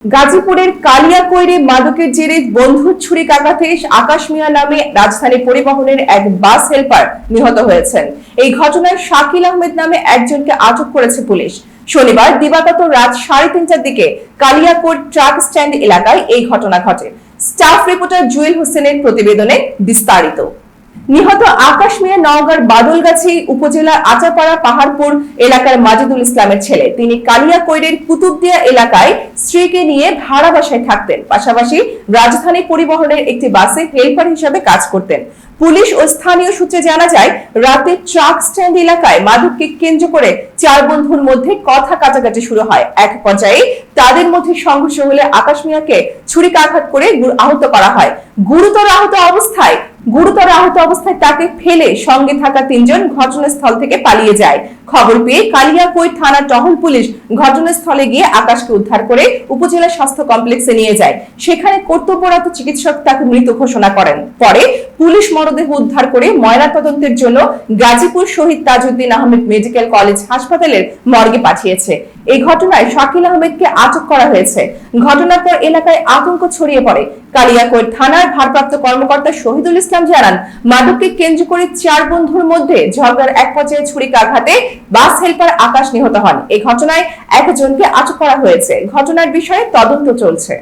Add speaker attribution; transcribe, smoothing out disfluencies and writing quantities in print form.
Speaker 1: গাজীপুরের কালিয়াকৈরে মাদকের জেরে বন্ধুর ছুরিকাঘাতে আকাশ মিয়া নামে রাজধানী পরিবহনের এক বাস হেলপার নিহত হয়েছেন। এই ঘটনায় শাকিল আহমেদ নামে একজনকে আটক করেছে পুলিশ। শনিবার দিবাগত রাত 3:30টার দিকে কালিয়াকৈর ট্রাক স্ট্যান্ড এলাকায় এই ঘটনা ঘটে। স্টাফ রিপোর্টার জুয়েল হোসেনের প্রতিবেদনে বিস্তারিত। নিহত আকাশ মিয়া নওগাঁর বাদলগাছি উপজেলার আচাপাড়া পাহাড়পুর এলাকার মাজিদুল ইসলামের ছেলে। তিনি কালিয়াকৈরের কুতুবদিয়া এলাকায় স্ত্রীকে নিয়ে ভাড়া বাসায় থাকতেন, পাশাপাশি রাজধানী পরিবহনের একটি বাসে হেল্পার হিসেবে কাজ করতেন। পুলিশ ও স্থানীয় সূত্রে জানা যায়, রাতে ট্রাক স্ট্যান্ড এলাকায় মাদককে কেন্দ্র করে চার বন্ধুর মধ্যে কথা কাটাকাটি শুরু হয়। এক পর্যায়ে তাদের মধ্যে সংঘর্ষ হলে আকাশ মিয়াকে ছুরিকাঘাত করে আহত করা হয়। গুরুতর আহত অবস্থায় তাকে ফেলে সঙ্গে থাকা তিনজন ঘটনাস্থল থেকে পালিয়ে যায়। খবর পেয়ে কালিয়াকৈর থানা টহল পুলিশ ঘটনাস্থলে গিয়ে আকাশকে উদ্ধার করে উপজেলা স্বাস্থ্য কমপ্লেক্সে নিয়ে যায়। সেখানে কর্তব্যরত চিকিৎসক তাকে মৃত ঘোষণা করেন। পরে পুলিশ মরদেহ উদ্ধার করে ময়নাতদন্তের জন্য গাজীপুর শহীদ তাজউদ্দিন আহমেদ মেডিকেল কলেজ হাসপাতালের মর্গে পাঠিয়েছে। এই ঘটনায় শাকিল আহমেদকে আটক করা হয়েছে। ঘটনার পর এলাকায় আতঙ্ক ছড়িয়ে পড়ে। কালিয়াকৈর থানার ভারপ্রাপ্ত কর্মকর্তা শহীদুল ইসলাম জানান, মাদককে কেন্দ্র করে চার বন্ধুর মধ্যে ঝগড়ার এক পর্যায়ে ছুরিকাঘাতে বাস হেল্পার আকাশ নিহত হন। এই ঘটনায় একজনকে আটক করা হয়েছে। ঘটনার বিষয়ে তদন্ত চলছে।